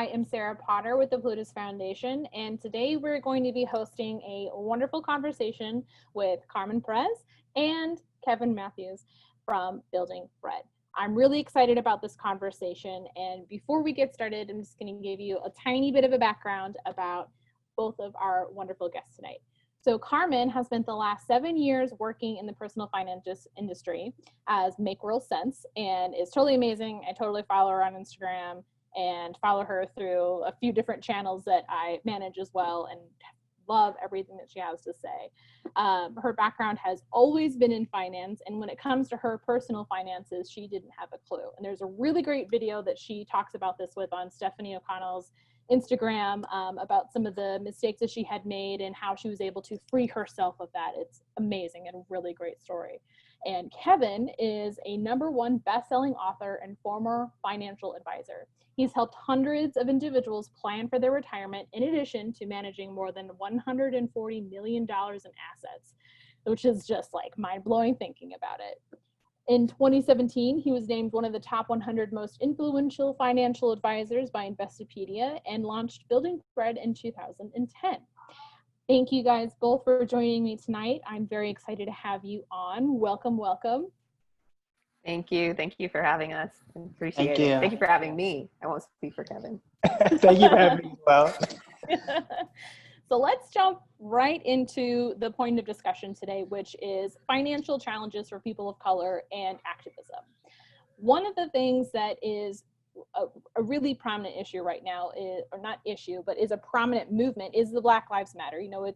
I am Sarah Potter with the Plutus Foundation, and today we're going to be hosting a wonderful conversation with Carmen Perez and Kevin Matthews from Building Bread. I'm really excited about this conversation, and before we get started, I'm just going to give you a tiny bit of a background about both of our wonderful guests tonight. So Carmen has spent the last 7 years working in the personal finance industry as Make Real Sense, and is totally amazing. I totally follow her on Instagram and follow her through a few different channels that I manage as well, and love everything that she has to say. Her background has always been in finance, and when it comes to her personal finances, she didn't have a clue. And there's a really great video that she talks about this with on Stephanie O'Connell's Instagram about some of the mistakes that she had made and how she was able to free herself of that. It's amazing and a really great story. And Kevin is a #1 best-selling author and former financial advisor. He's helped hundreds of individuals plan for their retirement in addition to managing more than $140 million in assets, which is just like mind-blowing thinking about it. In 2017, he was named one of the top 100 most influential financial advisors by Investopedia and launched Building Bread in 2010. Thank you guys both for joining me tonight. I'm very excited to have you on. Welcome, welcome. Thank you. Thank you for having us. Appreciate Thank it. you. Thank you for having me. I won't speak for Kevin. Thank you for having me as well. So let's jump right into the point of discussion today, which is financial challenges for people of color and activism. One of the things that is a really prominent issue right now is, or not issue, but is a prominent movement, is the Black Lives Matter. You know,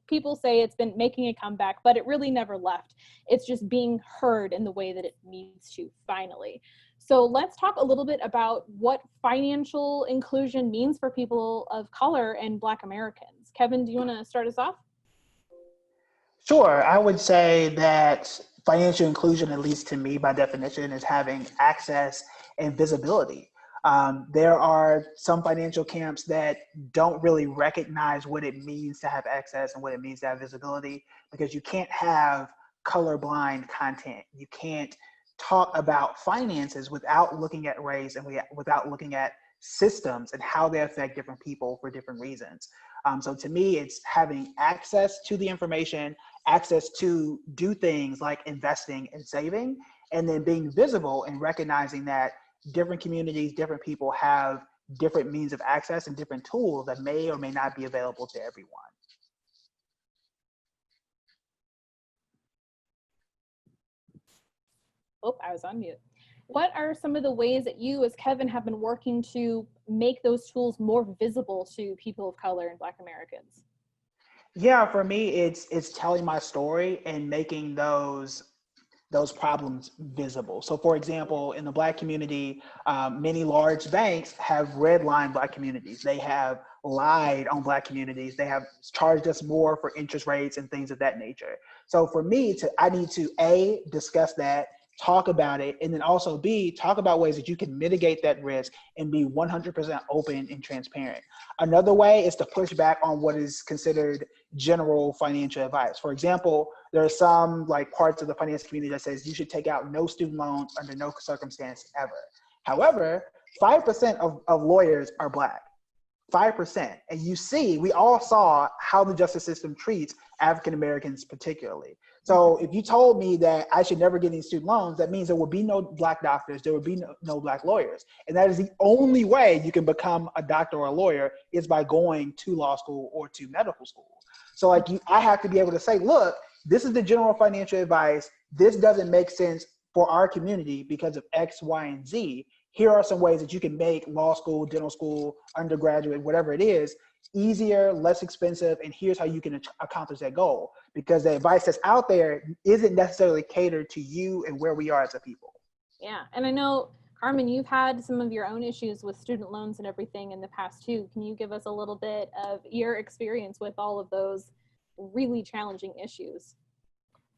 people say it's been making a comeback, but it really never left. It's just being heard in the way that it needs to finally. So let's talk a little bit about what financial inclusion means for people of color and Black Americans. Kevin, do you want to start us off? Sure. I would say that financial inclusion, at least to me by definition, is having access and visibility. There are some financial camps that don't really recognize what it means to have access and what it means to have visibility, because you can't have colorblind content. You can't talk about finances without looking at race and without looking at systems and how they affect different people for different reasons. So to me, it's having access to the information, access to do things like investing and saving, and then being visible and recognizing that different communities, different people have different means of access and different tools that may or may not be available to everyone. Oh, I was on mute. What are some of the ways that you, as Kevin, have been working to make those tools more visible to people of color and Black Americans? Yeah, for me, it's telling my story and making those problems visible. So for example, in the Black community, many large banks have redlined Black communities. They have lied on Black communities. They have charged us more for interest rates and things of that nature. So for me, I need to A, discuss that, talk about it, and then also B, talk about ways that you can mitigate that risk and be 100% open and transparent. Another way is to push back on what is considered general financial advice. For example, there are some parts of the finance community that says you should take out no student loans under no circumstance ever. However, 5% of lawyers are Black. 5%. And we all saw how the justice system treats African Americans particularly. So if you told me that I should never get any student loans, that means there would be no Black doctors, there would be no Black lawyers. And that is the only way you can become a doctor or a lawyer, is by going to law school or to medical school. So I have to be able to say, look, this is the general financial advice. This doesn't make sense for our community because of X, Y, and Z. Here are some ways that you can make law school, dental school, undergraduate, whatever it is, easier, less expensive, and here's how you can accomplish that goal. Because the advice that's out there isn't necessarily catered to you and where we are as a people. Yeah, and I know, Carmen, you've had some of your own issues with student loans and everything in the past too. Can you give us a little bit of your experience with all of those really challenging issues?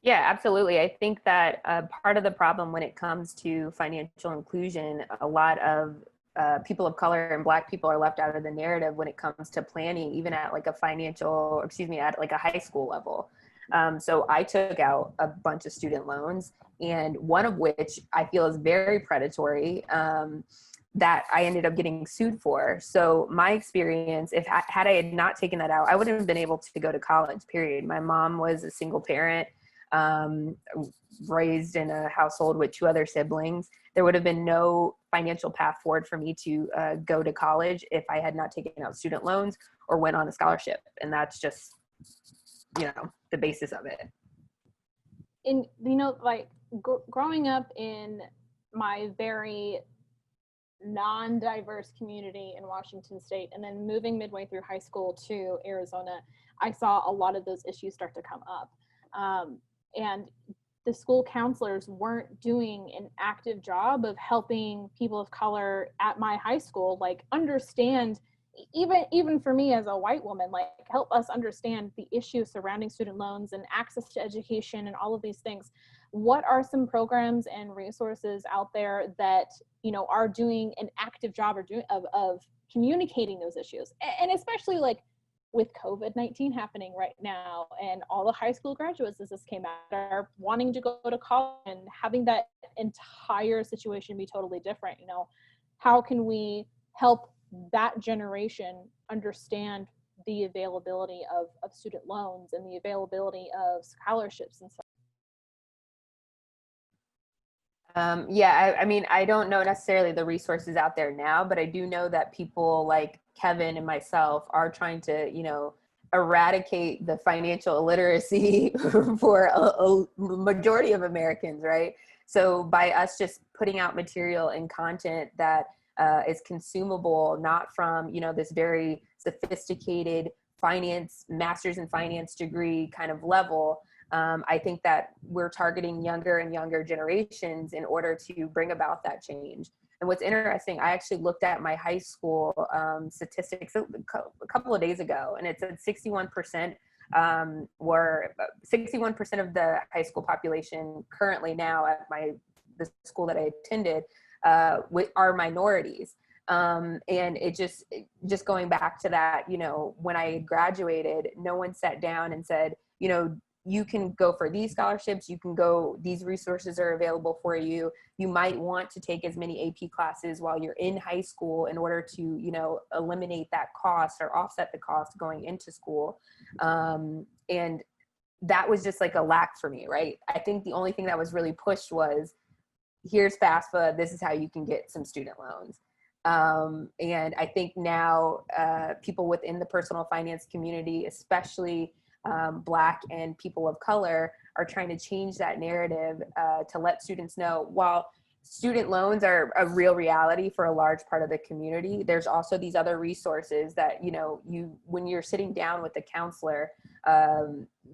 Yeah, absolutely. I think that part of the problem when it comes to financial inclusion, a lot of people of color and Black people are left out of the narrative when it comes to planning, even at at a high school level. So I took out a bunch of student loans, and one of which I feel is very predatory. that I ended up getting sued for. So my experience, had I had not taken that out, I wouldn't have been able to go to college, period. My mom was a single parent, raised in a household with 2 other siblings. There would have been no financial path forward for me to go to college if I had not taken out student loans or went on a scholarship. And that's just, the basis of it. And, like growing up in my very non-diverse community in Washington State, and then moving midway through high school to Arizona, I saw a lot of those issues start to come up. And the school counselors weren't doing an active job of helping people of color at my high school, like understand, even for me as a white woman, like help us understand the issues surrounding student loans and access to education and all of these things. What are some programs and resources out there that, are doing an active job of communicating those issues? And especially like with COVID-19 happening right now, and all the high school graduates as this came out are wanting to go to college and having that entire situation be totally different. How can we help that generation understand the availability of student loans and the availability of scholarships and stuff? I don't know necessarily the resources out there now, but I do know that people like Kevin and myself are trying to, eradicate the financial illiteracy for a majority of Americans, right? So by us just putting out material and content that is consumable, not from, this very sophisticated master's in finance degree kind of level, I think that we're targeting younger and younger generations in order to bring about that change. And what's interesting, I actually looked at my high school statistics a couple of days ago, and it said 61% of the high school population currently now at the school that I attended are minorities. And it just going back to that, when I graduated, no one sat down and said, you can go for these scholarships, these resources are available for you. You might want to take as many AP classes while you're in high school in order to, eliminate that cost or offset the cost going into school. And that was just like a lack for me, right? I think the only thing that was really pushed was, here's FAFSA, this is how you can get some student loans. And I think now people within the personal finance community, especially Black and people of color, are trying to change that narrative to let students know, while student loans are a real reality for a large part of the community, there's also these other resources that, when you're sitting down with the counselor,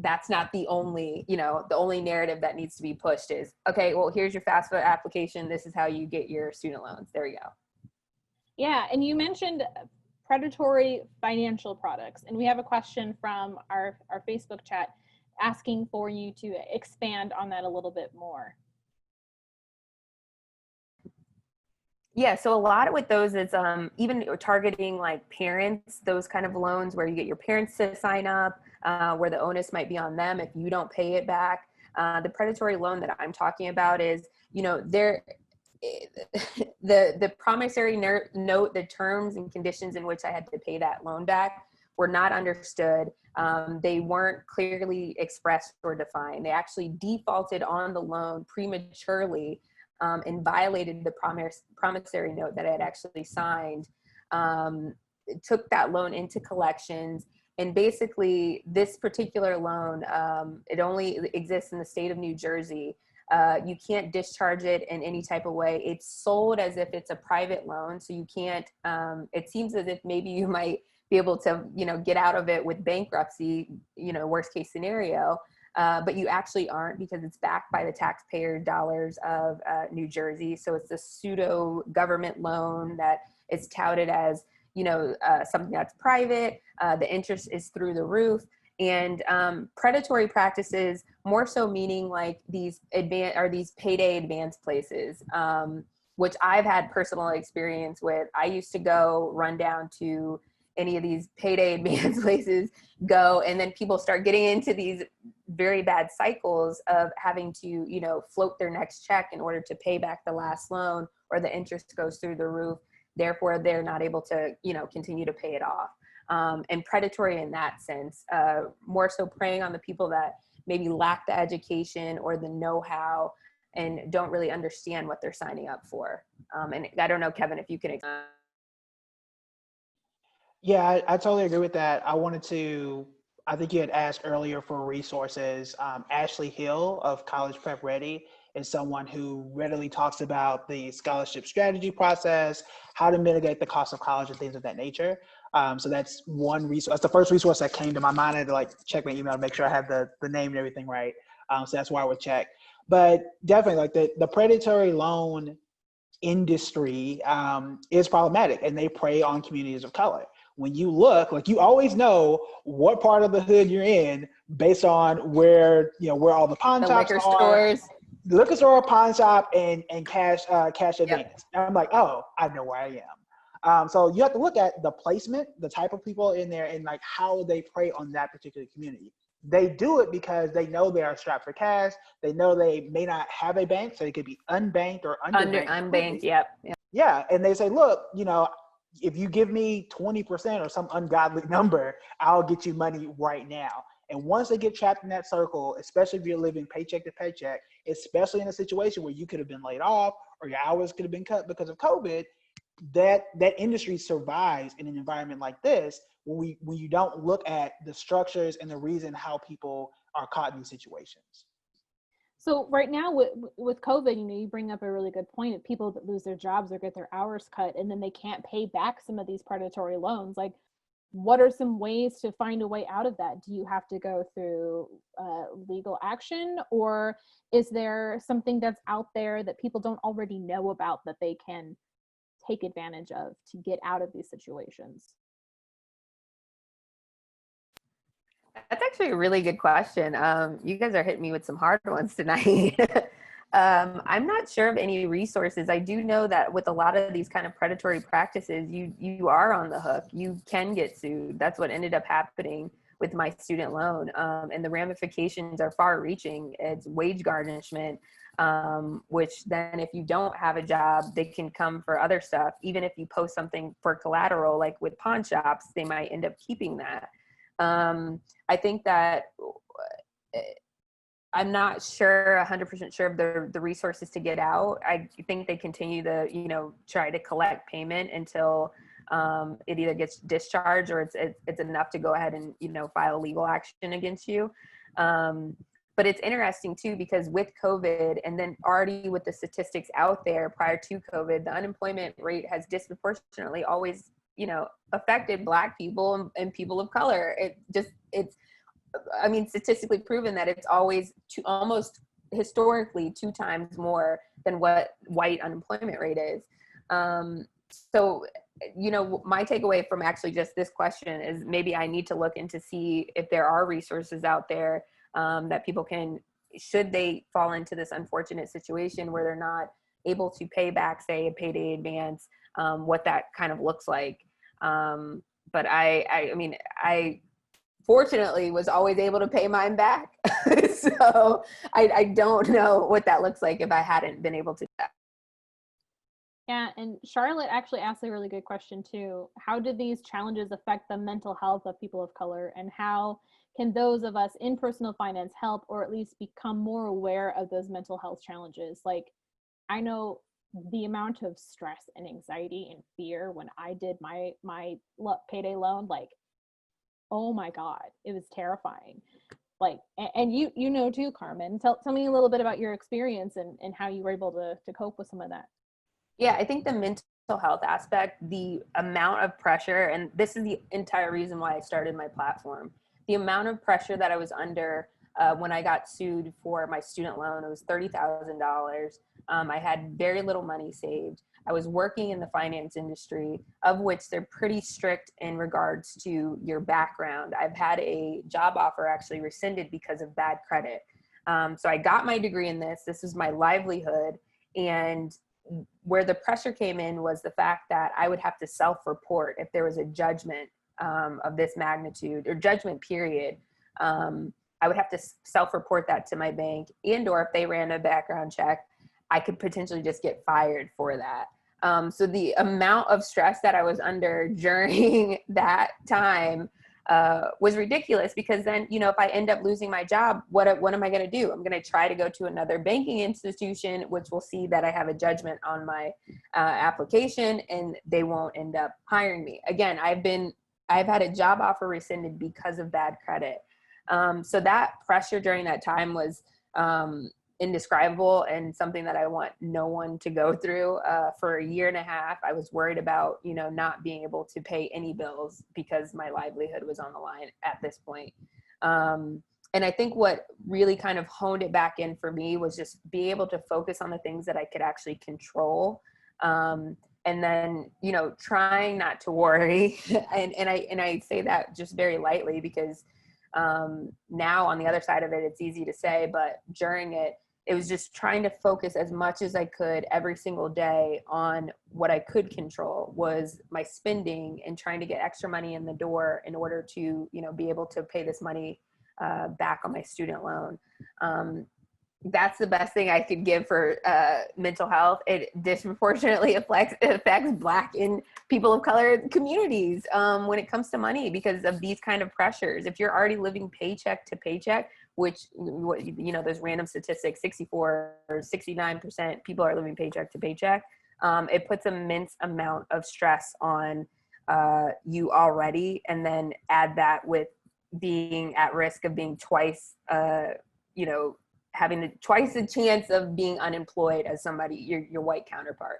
that's not the only narrative that needs to be pushed is, okay, well, here's your FAFSA application. This is how you get your student loans. There you go. Yeah, and you mentioned predatory financial products, and we have a question from our Facebook chat asking for you to expand on that a little bit more. Yeah, so a lot with those is even targeting like parents, those kind of loans where you get your parents to sign up, where the onus might be on them if you don't pay it back. The predatory loan that I'm talking about is, the promissory note, the terms and conditions in which I had to pay that loan back were not understood. They weren't clearly expressed or defined. They actually defaulted on the loan prematurely and violated the promissory note that I had actually signed. Took that loan into collections. And basically this particular loan, it only exists in the state of New Jersey. You can't discharge it in any type of way. It's sold as if it's a private loan. So you can't, it seems as if maybe you might be able to, get out of it with bankruptcy, worst case scenario. But you actually aren't, because it's backed by the taxpayer dollars of New Jersey. So it's a pseudo government loan that is touted as, something that's private. The interest is through the roof. And predatory practices, more so meaning like these payday advance places, which I've had personal experience with. I used to go run down to any of these payday advance places, and then people start getting into these very bad cycles of having to, float their next check in order to pay back the last loan, or the interest goes through the roof. therefore they're not able to, continue to pay it off. And predatory in that sense, more so preying on the people that maybe lack the education or the know-how and don't really understand what they're signing up for. And I don't know, Kevin, if you can. Yeah, I totally agree with that. I think you had asked earlier for resources. Ashley Hill of College Prep Ready is someone who readily talks about the scholarship strategy process, how to mitigate the cost of college and things of that nature. So that's one resource. That's the first resource that came to my mind. I had to check my email to make sure I had the name and everything right. So that's why I would check. But definitely the predatory loan industry is problematic, and they prey on communities of color. When you look, you always know what part of the hood you're in based on where all the pawn shops liquor are. Stores. The liquor store, pawn shop, and cash advance. Yep. And I'm like, oh, I know where I am. So you have to look at the placement, the type of people in there, and how they prey on that particular community. They do it because they know they are strapped for cash. They know they may not have a bank, so they could be unbanked or underbanked. Unbanked, yep. Yeah, and they say, look, if you give me 20% or some ungodly number, I'll get you money right now. And once they get trapped in that circle, especially if you're living paycheck to paycheck, especially in a situation where you could have been laid off or your hours could have been cut because of COVID, that industry survives in an environment like this when you don't look at the structures and the reason how people are caught in these situations. So right now with COVID, you bring up a really good point of people that lose their jobs or get their hours cut, and then they can't pay back some of these predatory loans. What are some ways to find a way out of that? Do you have to go through legal action, or is there something that's out there that people don't already know about that they can take advantage of to get out of these situations? That's actually a really good question. You guys are hitting me with some hard ones tonight. I'm not sure of any resources. I do know that with a lot of these kind of predatory practices, you are on the hook. You can get sued. That's what ended up happening with my student loan. And the ramifications are far reaching. It's wage garnishment, which then if you don't have a job, they can come for other stuff. Even if you post something for collateral, like with pawn shops, they might end up keeping that. I think that I'm not 100% sure of the resources to get out. I think they continue to, try to collect payment until it either gets discharged or it's enough to go ahead and, file legal action against you. But it's interesting too, because with COVID and then already with the statistics out there prior to COVID, the unemployment rate has disproportionately always affected Black people and people of color. It's statistically proven that it's always almost historically 2 times more than what white unemployment rate is. So, my takeaway from actually just this question is maybe I need to look into see if there are resources out there that people can, should they fall into this unfortunate situation where they're not able to pay back, say, a payday advance, what that kind of looks like. But I fortunately was always able to pay mine back. So I don't know what that looks like if I hadn't been able to do that. Yeah, and Charlotte actually asked a really good question too. How do these challenges affect the mental health of people of color, and how can those of us in personal finance help or at least become more aware of those mental health challenges? I know the amount of stress and anxiety and fear when I did my payday loan, oh my God, it was terrifying. And you know too, Carmen, tell me a little bit about your experience and how you were able to cope with some of that. Yeah, I think the mental health aspect, the amount of pressure, and this is the entire reason why I started my platform, the amount of pressure that I was under when I got sued for my student loan. It was $30,000. I had very little money saved. I was working in the finance industry, of which they're pretty strict in regards to your background. I've had a job offer actually rescinded because of bad credit. So I got my degree in this. This is my livelihood. And where the pressure came in was the fact that I would have to self-report if there was a judgment of this magnitude or judgment period. I would have to self-report that to my bank, and or if they ran a background check, I could potentially just get fired for that. So the amount of stress that I was under during that time was ridiculous, because then, you know, if I end up losing my job, what am I going to do? I'm going to try to go to another banking institution, which will see that I have a judgment on my application, and they won't end up hiring me. Again, I've had a job offer rescinded because of bad credit. So that pressure during that time was indescribable, and something that I want no one to go through. For a year and a half, I was worried about, you know, not being able to pay any bills because my livelihood was on the line at this point. And I think what really kind of honed it back in for me was just be able to focus on the things that I could actually control. And then, you know, trying not to worry. and I say that just very lightly, because now on the other side of it, it's easy to say, but during it was just trying to focus as much as I could every single day on what I could control, was my spending, and trying to get extra money in the door in order to, you know, be able to pay this money back on my student loan. That's the best thing I could give for mental health. It disproportionately affects Black and people of color communities when it comes to money, because of these kind of pressures. If you're already living paycheck to paycheck, which, you know, there's random statistics, 64 or 69% people are living paycheck to paycheck. It puts immense amount of stress on you already, and then add that with being at risk of being twice, you know, having twice the chance of being unemployed as somebody, your white counterpart.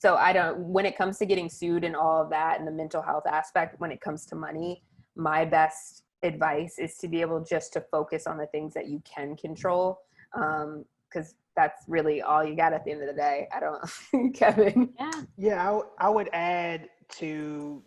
So when it comes to getting sued and all of that, and the mental health aspect, when it comes to money, my best advice is to be able just to focus on the things that you can control. Because that's really all you got at the end of the day. I don't, Kevin. Yeah, I would add to,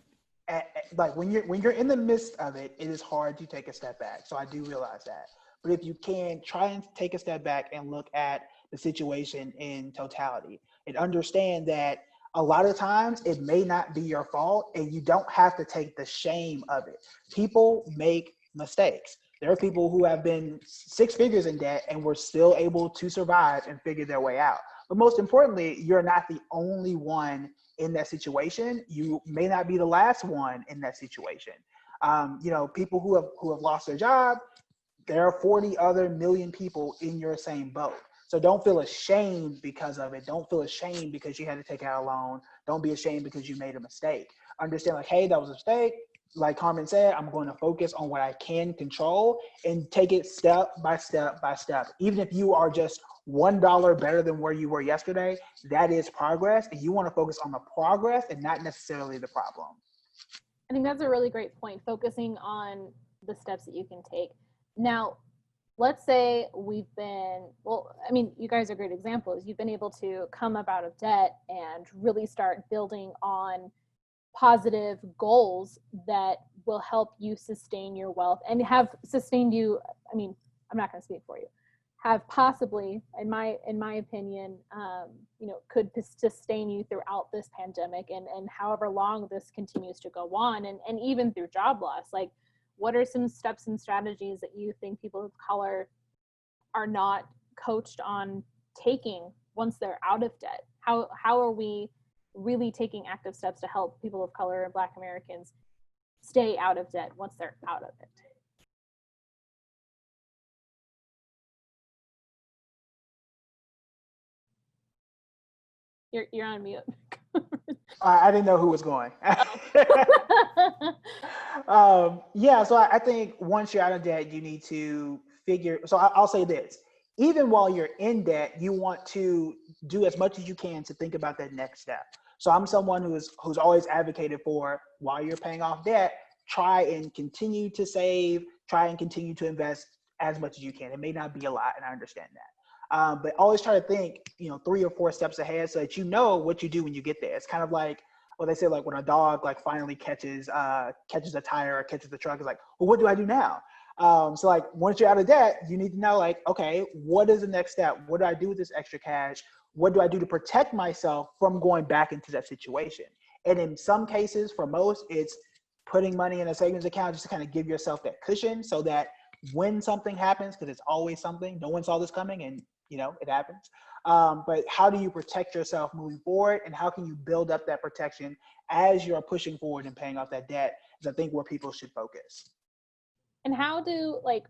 like, when you're in the midst of it, it is hard to take a step back. So I do realize that. But if you can, try and take a step back and look at the situation in totality, and understand that a lot of times it may not be your fault, and you don't have to take the shame of it. People make mistakes. There are people who have been six figures in debt and were still able to survive and figure their way out. But most importantly, you're not the only one in that situation. You may not be the last one in that situation. You know, people who have lost their job, there are 40 other million people in your same boat. So don't feel ashamed because of it. Don't feel ashamed because you had to take out a loan. Don't be ashamed because you made a mistake. Understand, like, hey, that was a mistake. Like Carmen said, I'm going to focus on what I can control and take it step by step by step. Even if you are just $1 better than where you were yesterday, that is progress. And you want to focus on the progress and not necessarily the problem. I think that's a really great point, focusing on the steps that you can take. Now, let's say we've been, well, I mean, you guys are great examples. You've been able to come up out of debt and really start building on positive goals that will help you sustain your wealth and have sustained you. I mean, I'm not going to speak for you. Have possibly, in my opinion, you know, could sustain you throughout this pandemic and however long this continues to go on, and even through job loss. Like, what are some steps and strategies that you think people of color are not coached on taking once they're out of debt? How are we really taking active steps to help people of color and Black Americans stay out of debt once they're out of it? You're on mute. I didn't know who was going. Yeah, so I think once you're out of debt, you need to figure, so I'll say this, even while you're in debt, you want to do as much as you can to think about that next step. So I'm someone who's always advocated for, while you're paying off debt, try and continue to save, try and continue to invest as much as you can. It may not be a lot, and I understand that. But always try to think, 3 or 4 steps ahead, so that you know what you do when you get there. It's kind of like what they say, like when a dog like finally catches a tire or catches the truck, it's like, well, what do I do now? So like once you're out of debt, you need to know, like, okay, what is the next step? What do I do with this extra cash? What do I do to protect myself from going back into that situation? And in some cases, for most, it's putting money in a savings account just to kind of give yourself that cushion, so that when something happens, because it's always something, no one saw this coming, and it happens. But how do you protect yourself moving forward, and how can you build up that protection as you're pushing forward and paying off that debt is I think where people should focus. And how do, like,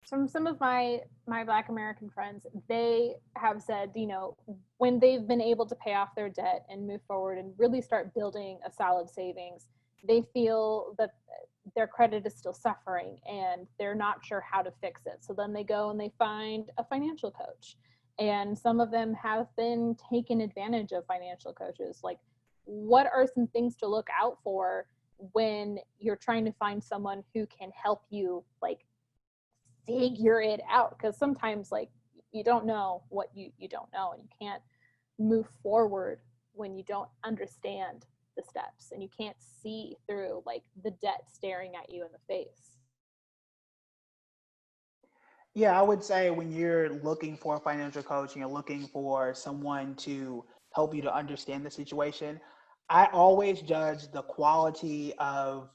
from some of my Black American friends, they have said, you know, when they've been able to pay off their debt and move forward and really start building a solid savings, they feel that their credit is still suffering and they're not sure how to fix it. So then they go and they find a financial coach. And some of them have been taken advantage of financial coaches. Like, what are some things to look out for when you're trying to find someone who can help you, like, figure it out? Because sometimes, like, you don't know what you don't know, and you can't move forward when you don't understand the steps and you can't see through, like, the debt staring at you in the face. Yeah, I would say when you're looking for a financial coach and you're looking for someone to help you to understand the situation, I always judge the quality of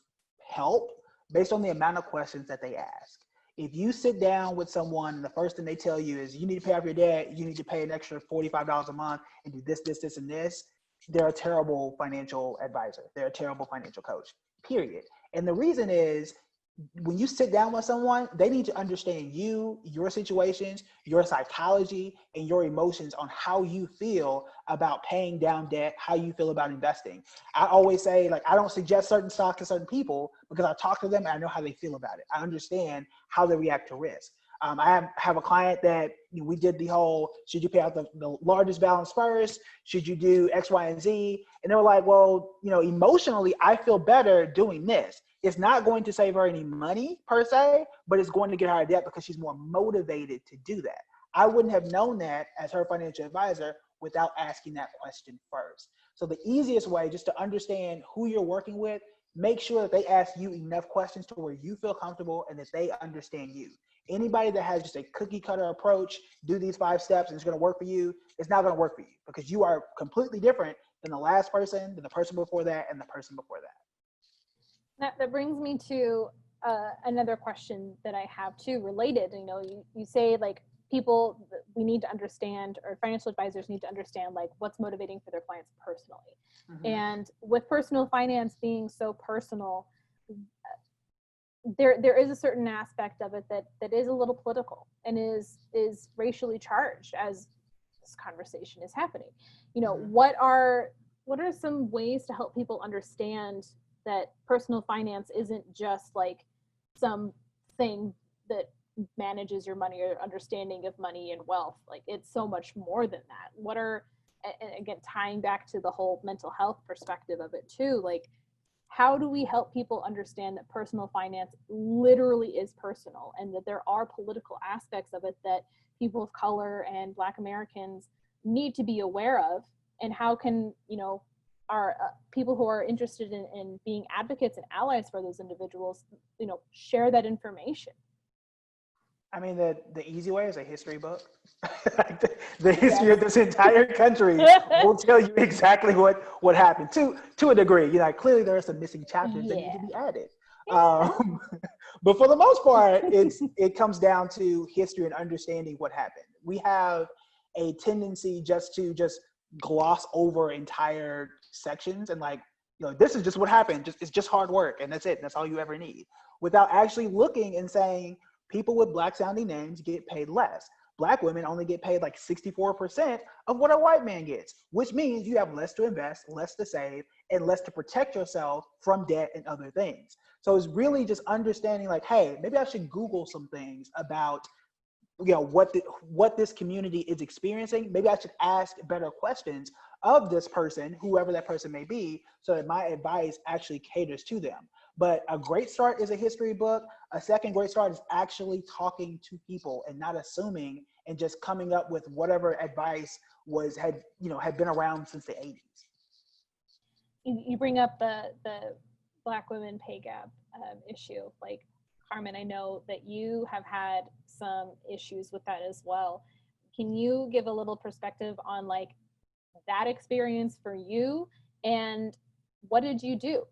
help based on the amount of questions that they ask. If you sit down with someone and the first thing they tell you is you need to pay off your debt, you need to pay an extra $45 a month and do this, this, this, and this, they're a terrible financial advisor. They're a terrible financial coach, period. And the reason is, when you sit down with someone, they need to understand you, your situations, your psychology, and your emotions on how you feel about paying down debt, how you feel about investing. I always say, like, I don't suggest certain stocks to certain people because I talk to them and I know how they feel about it. I understand how they react to risk. I have a client that we did the whole, should you pay out the largest balance first? Should you do X, Y, and Z? And they were like, well, emotionally, I feel better doing this. It's not going to save her any money per se, but it's going to get her out of debt because she's more motivated to do that. I wouldn't have known that as her financial advisor without asking that question first. So the easiest way, just to understand who you're working with, make sure that they ask you enough questions to where you feel comfortable and that they understand you. Anybody that has just a cookie cutter approach, do these 5 steps and it's going to work for you, it's not going to work for you because you are completely different than the last person, than the person before that, and the person before that. That brings me to another question that I have too, related. You say, like, people, we need to understand, or financial advisors need to understand, like, what's motivating for their clients personally. Mm-hmm. And with personal finance being so personal, there is a certain aspect of it that is a little political and is racially charged as this conversation is happening. Mm-hmm. What are some ways to help people understand that personal finance isn't just like something that manages your money or understanding of money and wealth? Like, it's so much more than that. What are, and again, tying back to the whole mental health perspective of it too, like, how do we help people understand that personal finance literally is personal and that there are political aspects of it that people of color and Black Americans need to be aware of? And how can, our people who are interested in being advocates and allies for those individuals, share that information? I mean, the easy way is a history book. the history of this entire country will tell you exactly what happened to a degree. Clearly there are some missing chapters that need to be added. But for the most part, it comes down to history and understanding what happened. We have a tendency to gloss over entire sections and this is just what happened. It's just hard work and that's it. That's all you ever need, without actually looking and saying, people with Black sounding names get paid less. Black women only get paid like 64% of what a white man gets, which means you have less to invest, less to save, and less to protect yourself from debt and other things. So it's really just understanding, like, hey, maybe I should Google some things about what this community is experiencing. Maybe I should ask better questions of this person, whoever that person may be, so that my advice actually caters to them. But a great start is a history book. A second great start is actually talking to people and not assuming and just coming up with whatever advice had been around since the 80s. You bring up the Black women pay gap issue. Like, Carmen, I know that you have had some issues with that as well. Can you give a little perspective on, like, that experience for you, and what did you do?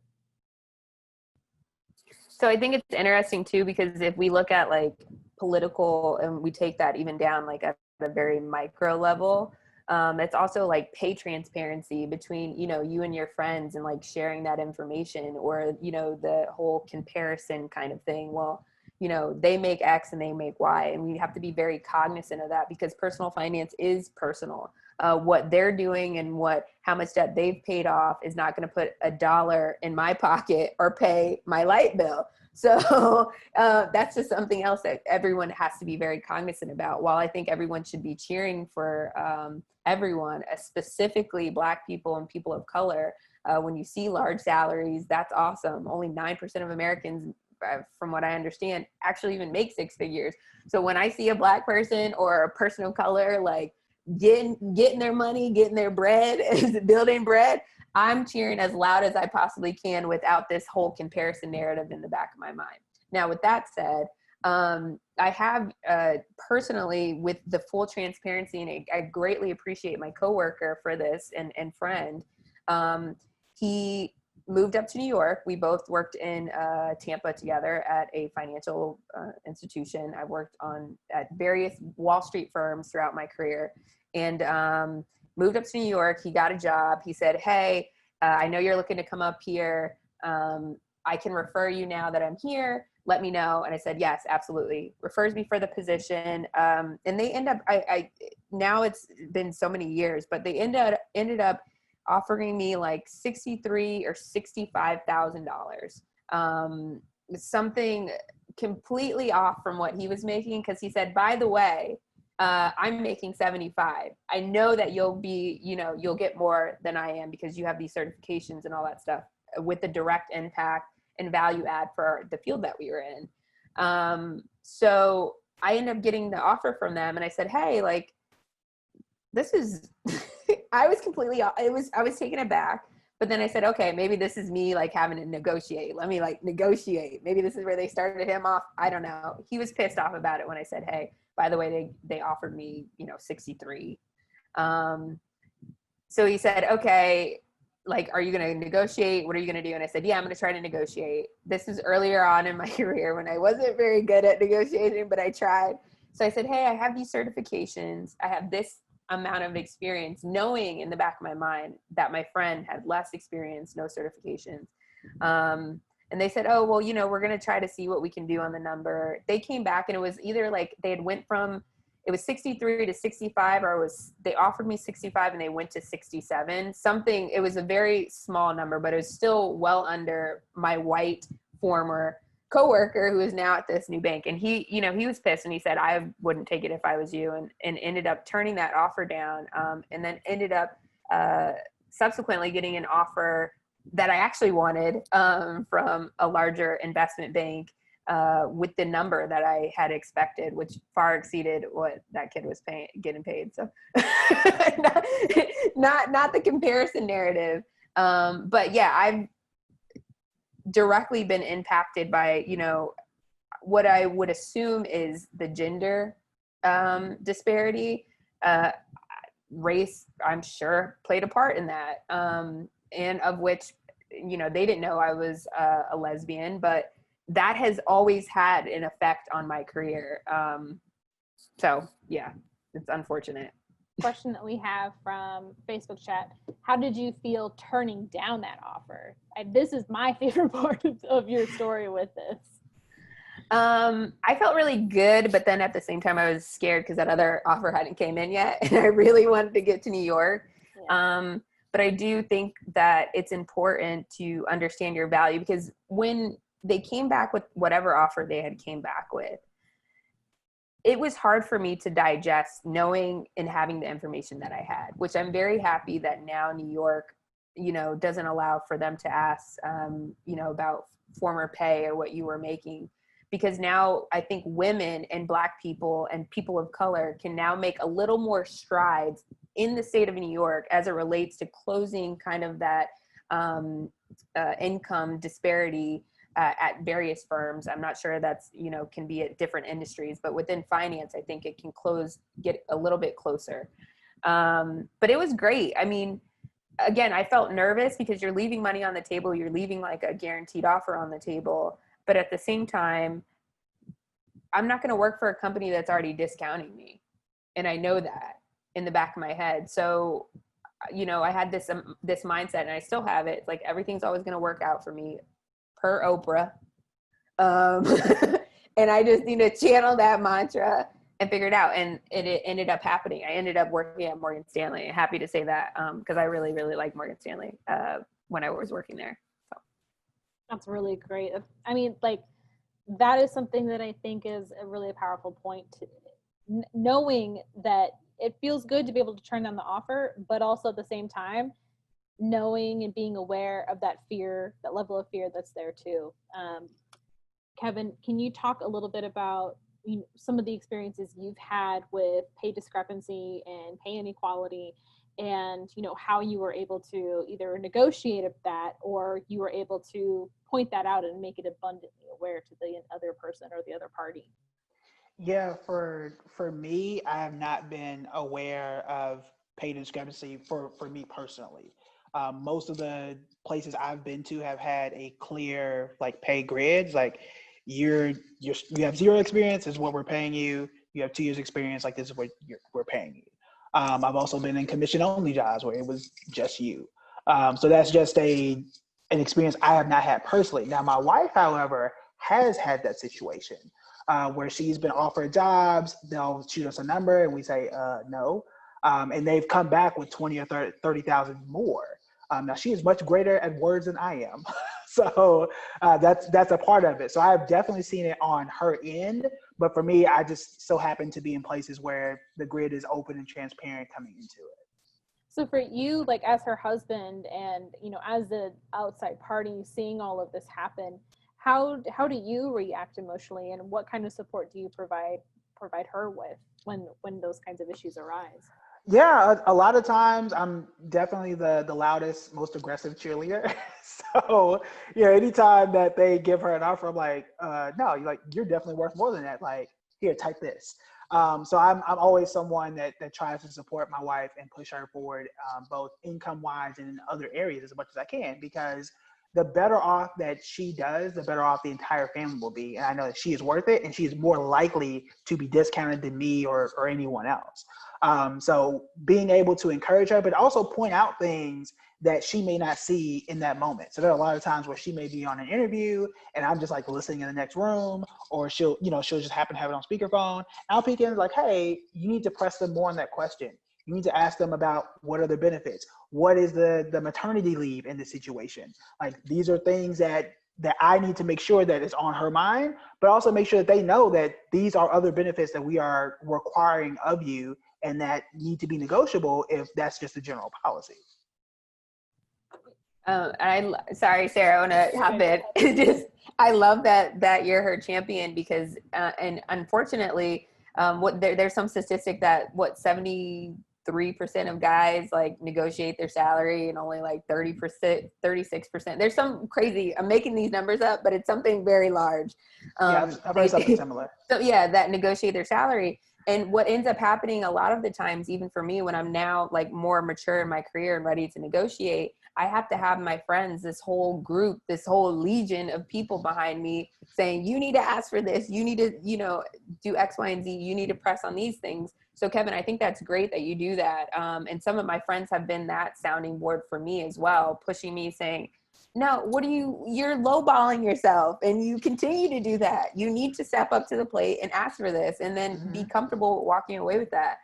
So I think it's interesting too, because if we look at, like, political, and we take that even down, like, at a very micro level. It's also like pay transparency between, you and your friends, and like sharing that information, or, the whole comparison kind of thing. Well, they make X and they make Y, and we have to be very cognizant of that, because personal finance is personal. What they're doing and how much debt they've paid off is not going to put $1 in my pocket or pay my light bill. So that's just something else that everyone has to be very cognizant about. While I think everyone should be cheering for everyone, specifically Black people and people of color, when you see large salaries, that's awesome. Only 9% of Americans, from what I understand, actually even make 6 figures. So when I see a Black person or a person of color like getting their money, getting their bread, building bread, I'm cheering as loud as I possibly can without this whole comparison narrative in the back of my mind. Now, with that said, I have personally, with the full transparency, and I greatly appreciate my coworker for this and friend. He moved up to New York. We both worked in Tampa together at a financial institution. I worked at various Wall Street firms throughout my career, and moved up to New York. He got a job. He said, "Hey, I know you're looking to come up here. I can refer you now that I'm here. Let me know." And I said, "Yes, absolutely." Refers me for the position. And they end up, now it's been so many years, but they ended up offering me like $63,000 or $65,000. Something completely off from what he was making, because he said, "By the way, I'm making 75. I know that you'll get more than I am because you have these certifications and all that stuff with the direct impact and value add for the field that we were in." So I ended up getting the offer from them, and I said, "Hey, like, this is," I was taken aback, but then I said, "Okay, maybe this is me like having to negotiate. Let me like negotiate. Maybe this is where they started him off. I don't know." He was pissed off about it when I said, "Hey, by the way, they offered me, 63. So he said, "Okay, like, are you going to negotiate? What are you going to do?" And I said, "Yeah, I'm going to try to negotiate." This is earlier on in my career when I wasn't very good at negotiating, but I tried. So I said, "Hey, I have these certifications. I have this amount of experience," knowing in the back of my mind that my friend had less experience, no certifications. And they said, "Oh, well, we're going to try to see what we can do on the number." They came back and it was either like they had went from, it was 63 to 65, or they offered me 65 and they went to 67. Something, it was a very small number, but it was still well under my white former coworker who is now at this new bank. And he was pissed, and he said, "I wouldn't take it if I was you," and ended up turning that offer down. And then ended up subsequently getting an offer that I actually wanted from a larger investment bank with the number that I had expected, which far exceeded what that kid was getting paid. So not the comparison narrative. But yeah, I've directly been impacted by, what I would assume is the gender disparity. Race, I'm sure, played a part in that. And of which, they didn't know I was a lesbian, but that has always had an effect on my career. So yeah, it's unfortunate. Question that we have from Facebook chat: how did you feel turning down that offer? This is my favorite part of your story with this. I felt really good, but then at the same time I was scared because that other offer hadn't came in yet, and I really wanted to get to New York. Yeah. But I do think that it's important to understand your value, because when they came back with whatever offer they had came back with, it was hard for me to digest, knowing and having the information that I had, which I'm very happy that now New York, doesn't allow for them to ask, about former pay or what you were making. Because now I think women and Black people and people of color can now make a little more strides in the state of New York as it relates to closing kind of that income disparity at various firms. I'm not sure that's, can be at different industries, but within finance, I think it can get a little bit closer. But it was great. I mean, again, I felt nervous because you're leaving money on the table. You're leaving like a guaranteed offer on the table. But at the same time, I'm not going to work for a company that's already discounting me. And I know that in the back of my head. So, you know, I had this mindset, and I still have it. It's like, everything's always going to work out for me, per Oprah. And I just need to channel that mantra and figure it out. And it ended up happening. I ended up working at Morgan Stanley. Happy to say that, because I really, really like Morgan Stanley when I was working there. So. That's really great. I mean, like, that is something that I think is a really powerful point, knowing that it feels good to be able to turn down the offer, but also at the same time, knowing and being aware of that fear, that level of fear that's there too. Kevin, can you talk a little bit about some of the experiences you've had with pay discrepancy and pay inequality, and how you were able to either negotiate that, or you were able to point that out and make it abundantly aware to the other person or the other party? Yeah, for me, I have not been aware of pay discrepancy for me personally. Most of the places I've been to have had a clear like pay grids, like you have 0 experience, this is what we're paying you. You have 2 years experience, like this is what we're paying you. I've also been in commission only jobs where it was just you. So that's just an experience I have not had personally. Now, my wife, however, has had that situation where she's been offered jobs. They'll shoot us a number and we say no. And they've come back with 20 or 30,000 more. Now, she is much greater at words than I am. So that's a part of it. So I've definitely seen it on her end. But for me, I just so happen to be in places where the grid is open and transparent coming into it. So for you, like as her husband and, as the outside party seeing all of this happen, how do you react emotionally, and what kind of support do you provide her with when those kinds of issues arise? Yeah, a lot of times I'm definitely the loudest, most aggressive cheerleader. So, anytime that they give her an offer, I'm like, no, you're definitely worth more than that. Like, here, type this. So I'm always someone that tries to support my wife and push her forward, both income-wise and in other areas as much as I can, because the better off that she does, the better off the entire family will be. And I know that she is worth it, and she is more likely to be discounted than me or anyone else. So being able to encourage her, but also point out things that she may not see in that moment. So there are a lot of times where she may be on an interview and I'm just like listening in the next room, or she'll just happen to have it on speakerphone. I'll peek in like, hey, you need to press them more on that question. You need to ask them about what are the benefits? What is the maternity leave in this situation? Like, these are things that I need to make sure that it's on her mind, but also make sure that they know that these are other benefits that we are requiring of you and that need to be negotiable if that's just a general policy. Sorry, Sarah, I want to hop in. I love that you're her champion, because, and unfortunately, there's some statistic that 73% of guys like negotiate their salary, and only like 36%. There's some crazy, I'm making these numbers up, but it's something very large. Yeah, I've heard something similar. So yeah, that negotiate their salary. And what ends up happening a lot of the times, even for me, when I'm now like more mature in my career and ready to negotiate, I have to have my friends, this whole group, this whole legion of people behind me saying, you need to ask for this, you need to, do X, Y, and Z, you need to press on these things. So Kevin, I think that's great that you do that. And some of my friends have been that sounding board for me as well, pushing me, saying, no, you're lowballing yourself, and you continue to do that. You need to step up to the plate and ask for this, and then be comfortable walking away with that.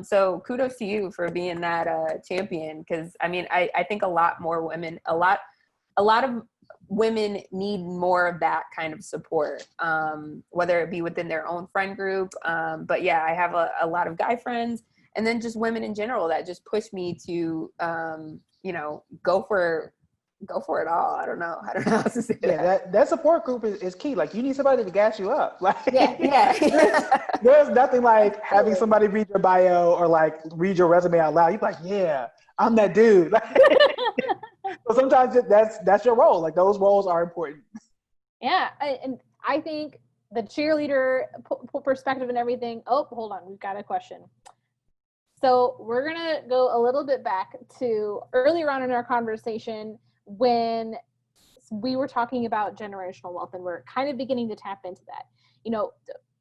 So kudos to you for being that champion, because I mean, I think a lot of women need more of that kind of support, whether it be within their own friend group. But yeah, I have a lot of guy friends, and then just women in general that just push me to, go for it all. I don't know how to say that. Yeah, that support group is key. Like, you need somebody to gas you up. Like, yeah. there's nothing like having somebody read your bio or like read your resume out loud. You're like, yeah, I'm that dude. So sometimes that's your role. Like, those roles are important. Yeah, and I think the cheerleader perspective and everything. Oh, hold on, we've got a question. So we're gonna go a little bit back to earlier on in our conversation when we were talking about generational wealth, and we're kind of beginning to tap into that. You know,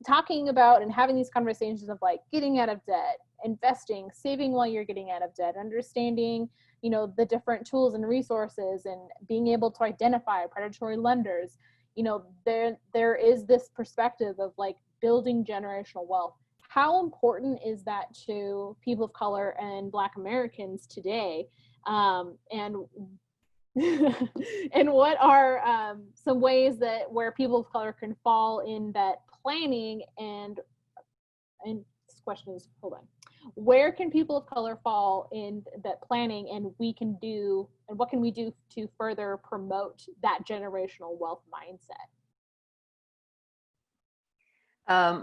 talking about and having these conversations of like getting out of debt, investing, saving while you're getting out of debt, understanding, you know, the different tools and resources, and being able to identify predatory lenders. You know, there is this perspective of like building generational wealth. How important is that to people of color and Black Americans today? And and what are some ways that where people of color can fall in that planning and this question is, hold on, where can people of color fall in that planning, and what can we do to further promote that generational wealth mindset?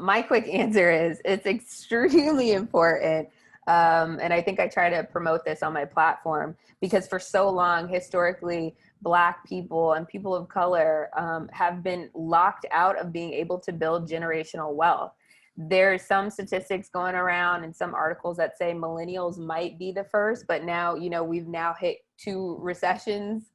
My quick answer is it's extremely important. And I think I try to promote this on my platform because for so long, historically, Black people and people of color have been locked out of being able to build generational wealth. There's some statistics going around and some articles that say millennials might be the first, but now, you know, we've now hit 2 recessions.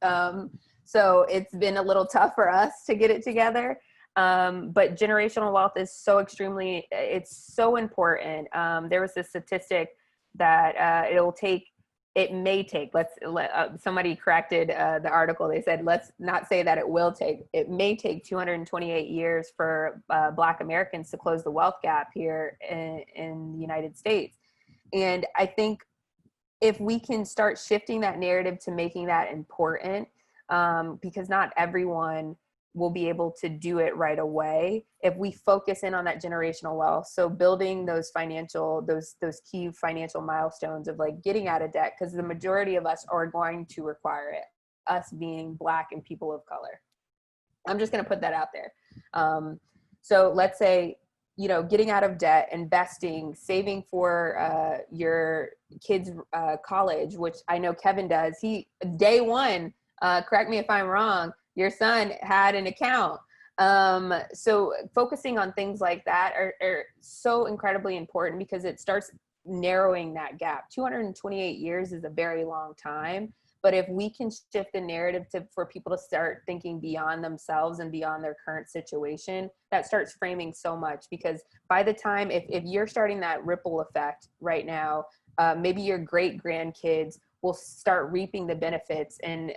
So it's been a little tough for us to get it together. But generational wealth is so it's so important. There was this statistic that somebody corrected the article. They said, let's not say that it may take 228 years for Black Americans to close the wealth gap here in the United States. And I think if we can start shifting that narrative to making that important, because not everyone will be able to do it right away if we focus in on that generational wealth. So building those key financial milestones of like getting out of debt, because the majority of us are going to require it, us being Black and people of color. I'm just going to put that out there. So let's say, you know, getting out of debt, investing, saving for your kids' college, which I know Kevin does. Day one, correct me if I'm wrong, your son had an account. So focusing on things like that are so incredibly important because it starts narrowing that gap. 228 years is a very long time, but if we can shift the narrative for people to start thinking beyond themselves and beyond their current situation, that starts framing so much. Because by the time, if you're starting that ripple effect right now, maybe your great grandkids will start reaping the benefits and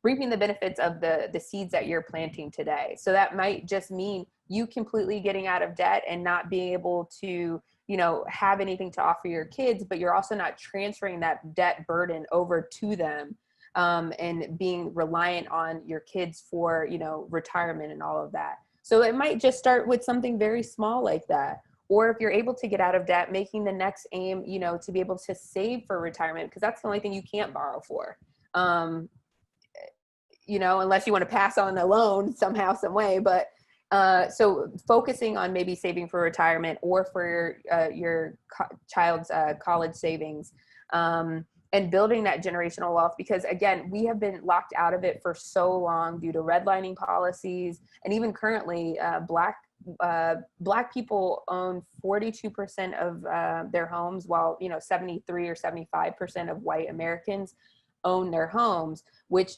reaping the benefits of the seeds that you're planting today. So that might just mean you completely getting out of debt and not being able to, you know, have anything to offer your kids, but you're also not transferring that debt burden over to them, and being reliant on your kids for, you know, retirement and all of that. So it might just start with something very small like that. Or if you're able to get out of debt, making the next aim, you know, to be able to save for retirement, because that's the only thing you can't borrow for. You know, unless you want to pass on a loan somehow, some way. But so focusing on maybe saving for retirement or for your child's college savings, and building that generational wealth, because again, we have been locked out of it for so long due to redlining policies. And even currently, Black people own 42% of their homes, while, you know, 73 or 75% of white Americans own their homes, which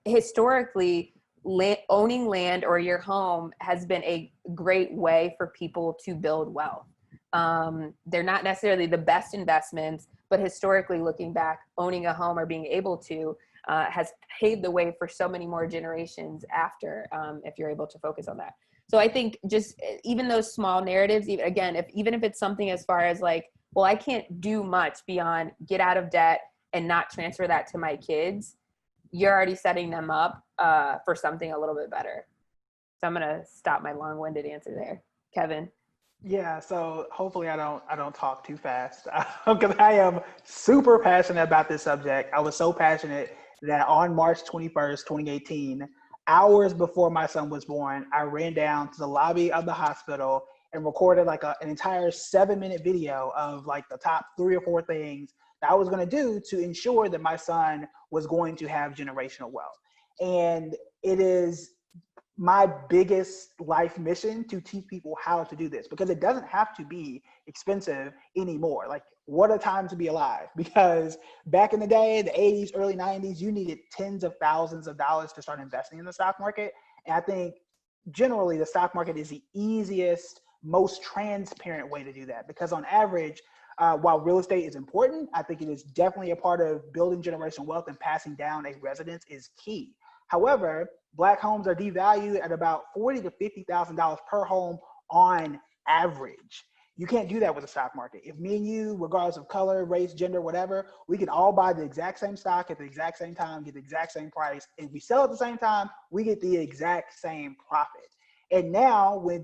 historically owning land or your home has been a great way for people to build wealth. They're not necessarily the best investments, but historically looking back, owning a home or being able to has paved the way for so many more generations after, if you're able to focus on that. So I think just even those small narratives, even if it's something as far as like, well, I can't do much beyond get out of debt and not transfer that to my kids, you're already setting them up for something a little bit better. So I'm gonna stop my long-winded answer there. Kevin. Yeah, so hopefully I don't talk too fast because I am super passionate about this subject. I was so passionate that on March 21st, 2018, hours before my son was born, I ran down to the lobby of the hospital and recorded like an entire 7-minute video of like the top 3 or 4 things that I was going to do to ensure that my son was going to have generational wealth. And it is my biggest life mission to teach people how to do this, because it doesn't have to be expensive anymore. Like, what a time to be alive, because back in the day, the 80s, early 90s, you needed tens of thousands of dollars to start investing in the stock market. And I think generally the stock market is the easiest, most transparent way to do that, because on average, while real estate is important, I think it is definitely a part of building generational wealth, and passing down a residence is key. However, Black homes are devalued at about $40,000 to $50,000 per home on average. You can't do that with the stock market. If me and you, regardless of color, race, gender, whatever, we can all buy the exact same stock at the exact same time, get the exact same price, and if we sell at the same time, we get the exact same profit. And now with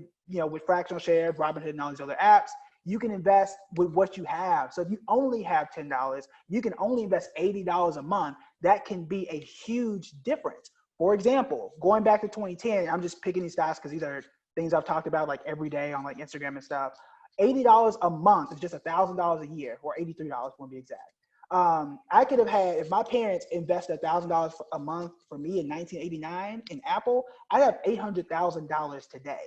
fractional shares, Robinhood, and all these other apps, you can invest with what you have. So if you only have $10, you can only invest $80 a month. That can be a huge difference. For example, going back to 2010, I'm just picking these stats because these are things I've talked about like every day on like Instagram and stuff. $80 a month is just $1,000 a year, or $83 to be exact. I could have had, if my parents invested $1,000 a month for me in 1989 in Apple, I'd have $800,000 today.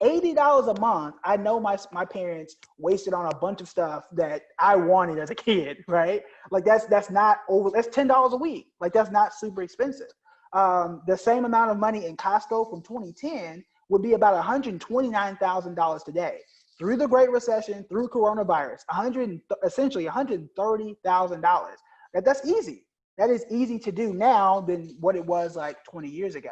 $80 a month, I know my parents wasted on a bunch of stuff that I wanted as a kid, right? Like that's not over, that's $10 a week. Like that's not super expensive. The same amount of money in Costco from 2010 would be about $129,000 today. Through the Great Recession, through coronavirus, essentially $130,000. That's easy. That is easy to do now than what it was like 20 years ago.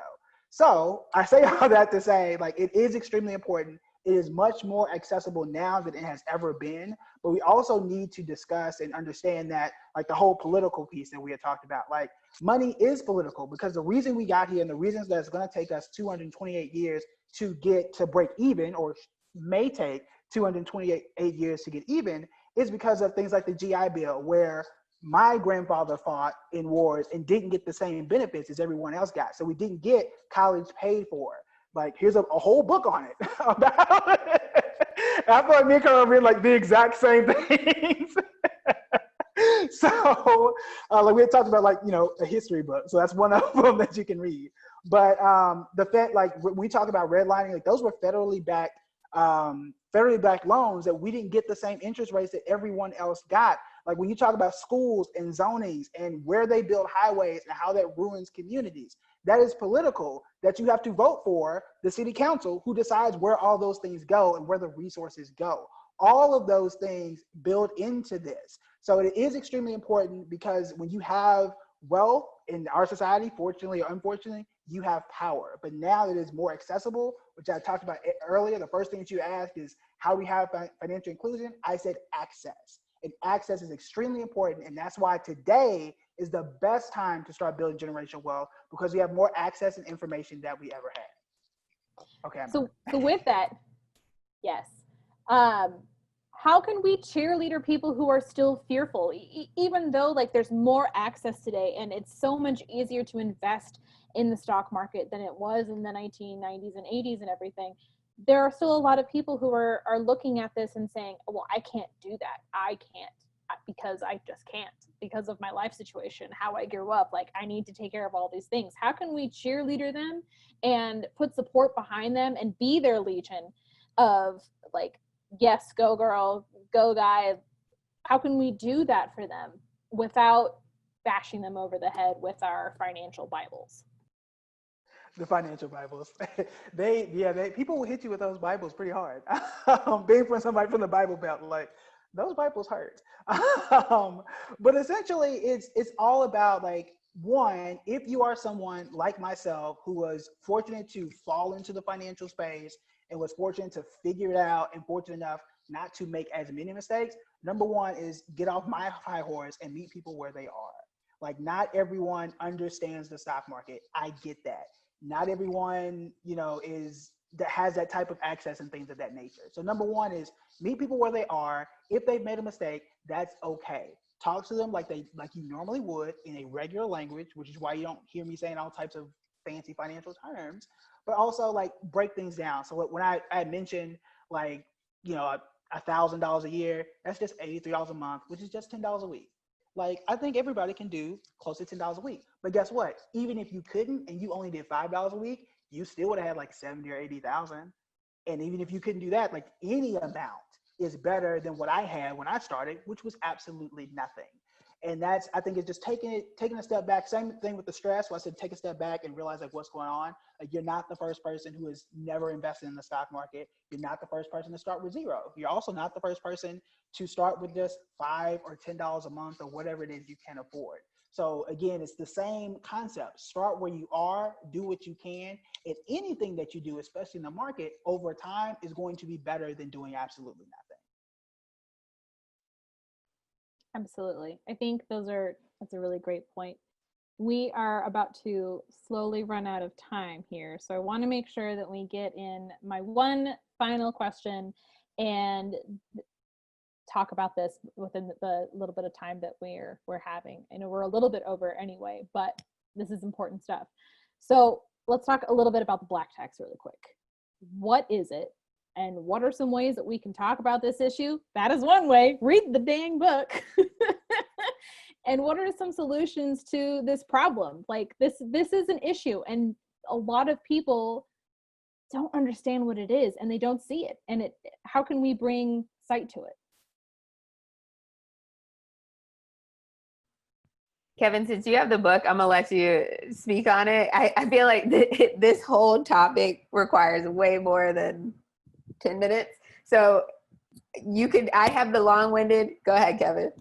So I say all that to say, like, it is extremely important. It is much more accessible now than it has ever been. But we also need to discuss and understand that, like, the whole political piece that we had talked about, like, money is political, because the reason we got here and the reasons that it's going to take us 228 years to get to break even, or may take 228 years to get even, is because of things like the GI Bill, where my grandfather fought in wars and didn't get the same benefits as everyone else got. So we didn't get college paid for. Like, here's a whole book on it about it. I feel like me and Carl read like the exact same things. So like we had talked about, like, a history book. So that's one of them that you can read. But the Fed, like when we talk about redlining, like those were federally backed loans that we didn't get the same interest rates that everyone else got. Like when you talk about schools and zonings and where they build highways and how that ruins communities, that is political, that you have to vote for the city council who decides where all those things go and where the resources go. All of those things build into this. So it is extremely important, because when you have wealth in our society, fortunately or unfortunately, you have power. But now that it's more accessible, which I talked about earlier, the first thing that you asked is how we have financial inclusion. I said access. And access is extremely important. And that's why today is the best time to start building generational wealth, because we have more access and information than we ever had. Okay. So with that, yes. How can we cheerleader people who are still fearful, even though like there's more access today and it's so much easier to invest in the stock market than it was in the 1990s and 80s and everything? There are still a lot of people who are looking at this and saying, well, I can't do that. I can't, because I just can't, because of my life situation, how I grew up. Like, I need to take care of all these things. How can we cheerleader them and put support behind them and be their legion of like, yes, go girl, go guy? How can we do that for them without bashing them over the head with our financial Bibles? The financial Bibles. People will hit you with those Bibles pretty hard. Being from somebody from the Bible Belt, like, those Bibles hurt. But essentially, it's all about, like, one, if you are someone like myself who was fortunate to fall into the financial space and was fortunate to figure it out and fortunate enough not to make as many mistakes, number one is get off my high horse and meet people where they are. Like, not everyone understands the stock market. I get that. Not everyone, has that type of access and things of that nature. So number one is meet people where they are. If they've made a mistake, that's okay. Talk to them like you normally would in a regular language, which is why you don't hear me saying all types of fancy financial terms, but also like break things down. So when I mentioned like, $1,000 a year, that's just $83 a month, which is just $10 a week. Like, I think everybody can do close to $10 a week. But guess what? Even if you couldn't and you only did $5 a week, you still would have had like 70 or 80,000. And even if you couldn't do that, like any amount is better than what I had when I started, which was absolutely nothing. And that's, I think it's just taking a step back. Same thing with the stress. Where I said, take a step back and realize like what's going on. Like you're not the first person who has never invested in the stock market. You're not the first person to start with zero. You're also not the first person to start with just $5 or $10 a month or whatever it is you can afford. So again, it's the same concept. Start where you are, do what you can, and anything that you do, especially in the market, over time is going to be better than doing absolutely nothing. Absolutely. I think that's a really great point. We are about to slowly run out of time here. So I want to make sure that we get in my one final question and talk about this within the little bit of time that we're having. I know we're a little bit over anyway, but this is important stuff. So let's talk a little bit about the black tax really quick. What is it? And what are some ways that we can talk about this issue? That is one way. Read the dang book. And what are some solutions to this problem? Like this is an issue, and a lot of people don't understand what it is, and they don't see it. And how can we bring sight to it? Kevin, since you have the book, I'm gonna let you speak on it. I feel like this whole topic requires way more than 10 minutes. So I have the long-winded. Go ahead, Kevin.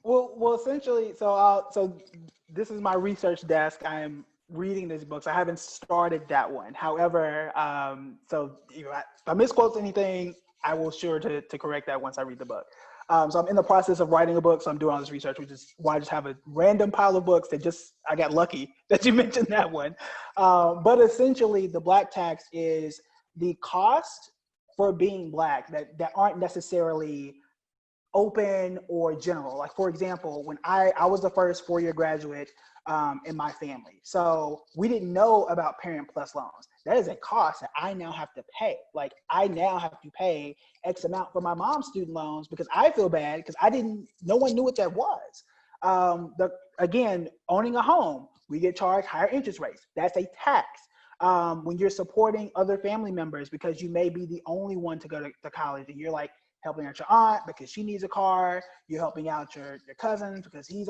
Well, essentially, so this is my research desk. I am reading these books. I haven't started that one. However, so if I misquote anything, I will sure to correct that once I read the book. So I'm in the process of writing a book. So I'm doing all this research, which is why I just have a random pile of books that I got lucky that you mentioned that one. But essentially the black tax is the cost for being black that aren't necessarily open or general. Like for example, when I was the first 4-year graduate in my family. So we didn't know about Parent Plus loans. That is a cost that I now have to pay. Like I now have to pay X amount for my mom's student loans because I feel bad because no one knew what that was. Again, owning a home, we get charged higher interest rates. That's a tax. When you're supporting other family members because you may be the only one to go to college and you're like helping out your aunt because she needs a car, you're helping out your cousin because he's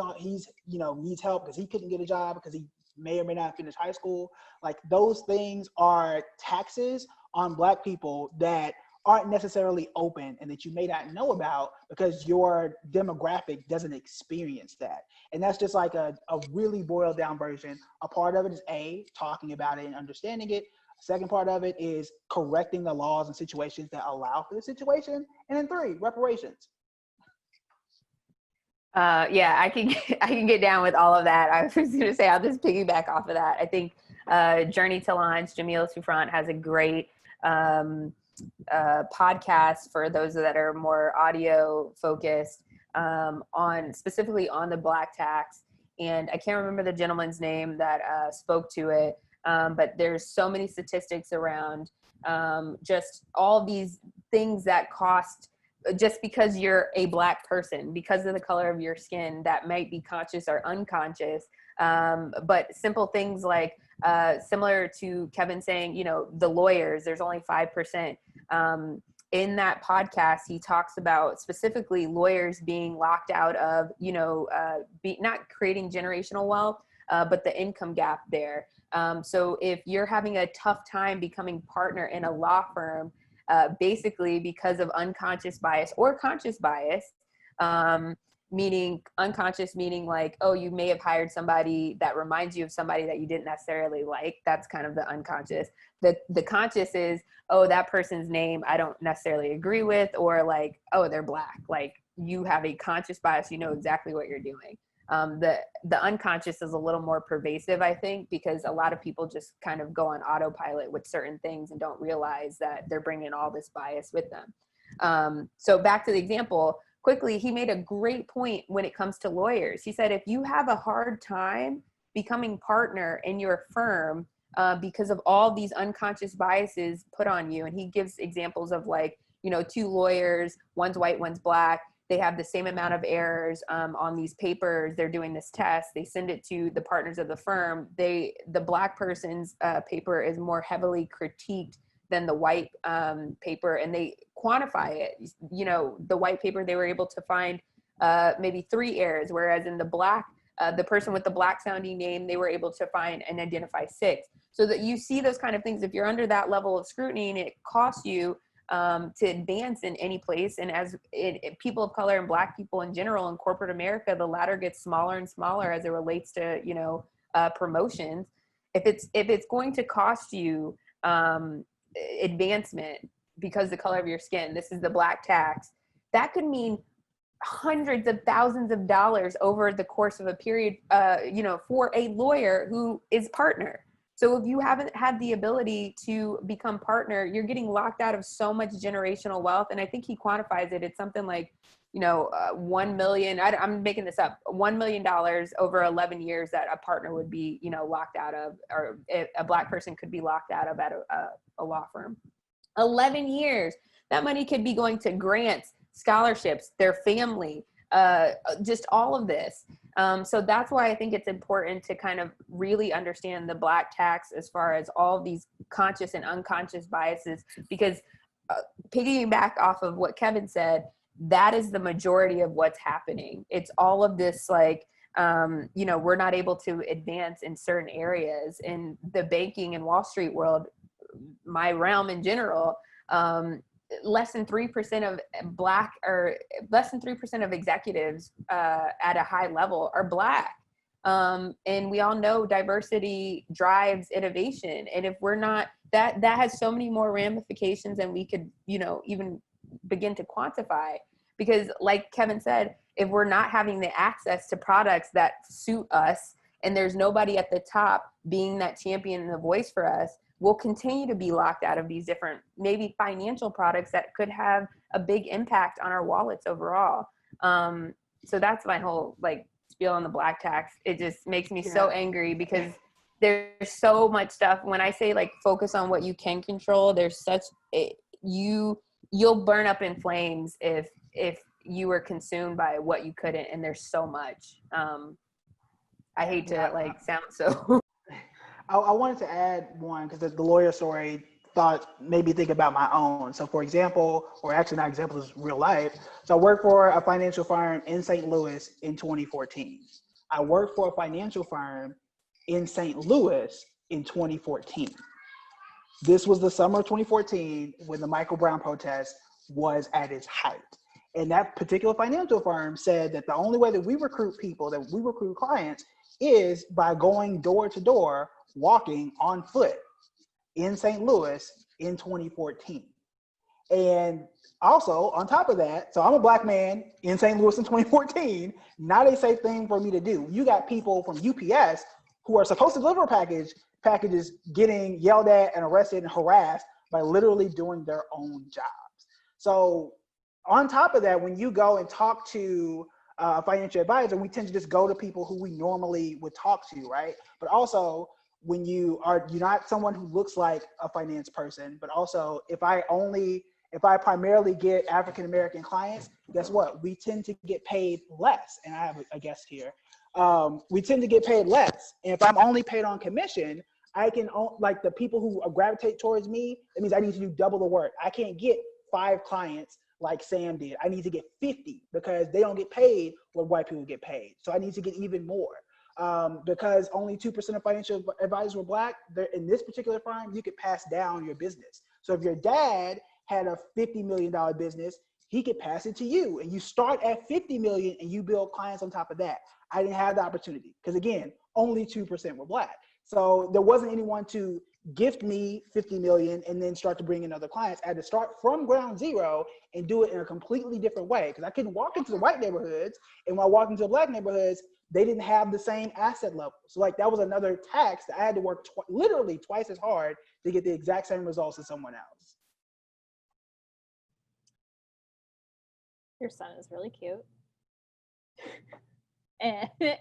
needs help because he couldn't get a job because he may or may not finish high school. Like those things are taxes on black people that aren't necessarily open and that you may not know about because your demographic doesn't experience that. And that's just like a really boiled down version. A part of it is talking about it and understanding it. Second part of it is correcting the laws and situations that allow for the situation. And then 3, reparations. Yeah, I can get down with all of that. I was going to say, I'll just piggyback off of that. I think Journey to Lunch, Jamil Souffrant has a great podcast for those that are more audio focused specifically on the black tax. And I can't remember the gentleman's name that spoke to it. But there's so many statistics around just all these things that cost just because you're a black person, because of the color of your skin, that might be conscious or unconscious. But simple things like similar to Kevin saying, the lawyers, there's only 5%. In that podcast, he talks about specifically lawyers being locked out of, not creating generational wealth, but the income gap there. So if you're having a tough time becoming partner in a law firm, basically because of unconscious bias or conscious bias, meaning unconscious, meaning like, oh, you may have hired somebody that reminds you of somebody that you didn't necessarily like. That's kind of the unconscious. The conscious is, oh, that person's name I don't necessarily agree with, or like, oh, they're black. Like you have a conscious bias, you know exactly what you're doing. The unconscious is a little more pervasive, I think, because a lot of people just kind of go on autopilot with certain things and don't realize that they're bringing all this bias with them. So back to the example, quickly, he made a great point when it comes to lawyers. He said, if you have a hard time becoming partner in your firm because of all these unconscious biases put on you, and he gives examples of like, 2 lawyers, one's white, one's black, They have the same amount of errors on these papers. They're doing this test. They send it to the partners of the firm. The Black person's paper is more heavily critiqued than the white paper, and they quantify it. You know, the white paper, they were able to find maybe 3 errors, whereas in the Black, the person with the Black sounding name, they were able to find and identify 6. So that you see those kind of things. If you're under that level of scrutiny, and it costs you to advance in any place. And as people of color and Black people in general in corporate America, the ladder gets smaller and smaller as it relates to, you know, promotions. If it's going to cost you advancement because the color of your skin, this is the Black tax, that could mean hundreds of thousands of dollars over the course of a period, you know, for a lawyer who is partner. So if you haven't had the ability to become partner, you're getting locked out of so much generational wealth. And I think he quantifies it. It's something like, you know, 1 million, I'm making this up, $1 million over 11 years that a partner would be, you know, locked out of, or a Black person could be locked out of at a law firm. 11 years. That money could be going to grants, scholarships, their family, just all of this. So that's why I think it's important to kind of really understand the Black tax as far as all of these conscious and unconscious biases, because piggyback off of what Kevin said, that is the majority of what's happening. It's all of this, like, you know, we're not able to advance in certain areas in the banking and Wall Street world, my realm in general. Less than 3% of Black, or less than 3% of executives at a high level are Black. And we all know diversity drives innovation. And if we're not, that has so many more ramifications than we could, you know, even begin to quantify. Because like Kevin said, if we're not having the access to products that suit us, and there's nobody at the top being that champion and the voice for us, we'll continue to be locked out of these different, maybe financial products that could have a big impact on our wallets overall. So that's my whole, like, spiel on the Black tax. It just makes me so angry, because there's so much stuff. When I say, like, focus on what you can control, there's such, you'll burn up in flames if you were consumed by what you couldn't, and there's so much. I hate to like sound so. I wanted to add one, because the lawyer story made me think about my own. So for example, or actually not example, is real life. So I worked for a financial firm in St. Louis in 2014. I worked for a financial firm in St. Louis in 2014. This was the summer of 2014 when the Michael Brown protest was at its height. And that particular financial firm said that the only way that we recruit people, that we recruit clients, is by going door to door, walking on foot in St. Louis in 2014. And also on top of that, so I'm a Black man in St. Louis in 2014, not a safe thing for me to do. You got people from UPS who are supposed to deliver packages getting yelled at and arrested and harassed by literally doing their own jobs. So on top of that, when you go and talk to a financial advisor, we tend to just go to people who we normally would talk to, right? But also, when you're not someone who looks like a finance person, but also if I primarily get African-American clients, guess what? We tend to get paid less. And I have a guest here. We tend to get paid less. And if I'm only paid on commission, I can, like, the people who gravitate towards me, that means I need to do double the work. I can't get 5 clients like Sam did. I need to get 50 because they don't get paid what white people get paid. So I need to get even more. Because only 2% of financial advisors were Black, in this particular firm, you could pass down your business. So if your dad had a $50 million business, he could pass it to you, and you start at 50 million and you build clients on top of that. I didn't have the opportunity because, again, only 2% were Black. So there wasn't anyone to gift me 50 million and then start to bring in other clients. I had to start from ground zero and do it in a completely different way, because I couldn't walk into the white neighborhoods, and when I walked into the Black neighborhoods, they didn't have the same asset level. So, like, that was another tax that I had to work literally twice as hard to get the exact same results as someone else. Your son is really cute.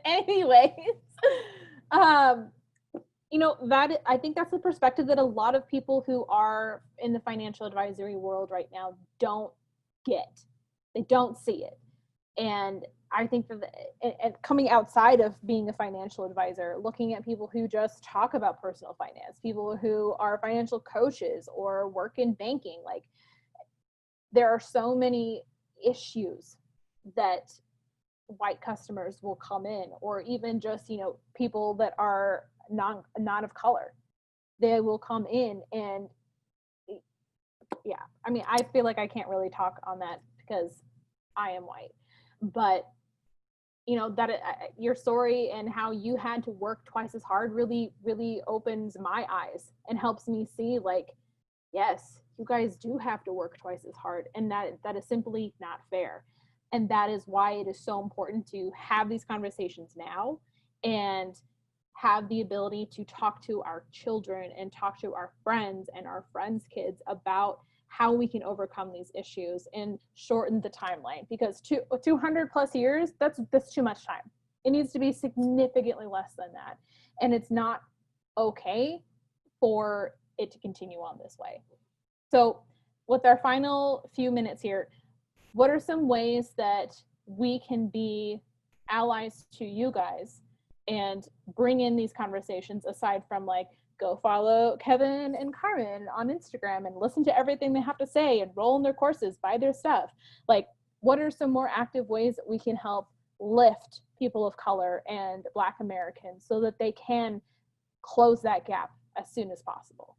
Anyways, you know, I think that's the perspective that a lot of people who are in the financial advisory world right now don't get. They don't see it. And I think that and coming outside of being a financial advisor, looking at people who just talk about personal finance, people who are financial coaches or work in banking, like there are so many issues that white customers will come in, or even just, you know, people that are not of color, they will come in. And yeah, I mean, I feel like I can't really talk on that because I am white, but you know, that your story and how you had to work twice as hard really opens my eyes and helps me see, like, yes, you guys do have to work twice as hard, and that is simply not fair. And that is why it is so important to have these conversations now and have the ability to talk to our children and talk to our friends and our friends' kids about how we can overcome these issues and shorten the timeline, because 200 plus years, that's too much time. It needs to be significantly less than that. And it's not okay for it to continue on this way. So with our final few minutes here, what are some ways that we can be allies to you guys and bring in these conversations, aside from like, go follow Kevin and Carmen on Instagram and listen to everything they have to say, enroll in their courses, buy their stuff? Like, what are some more active ways that we can help lift people of color and Black Americans so that they can close that gap as soon as possible?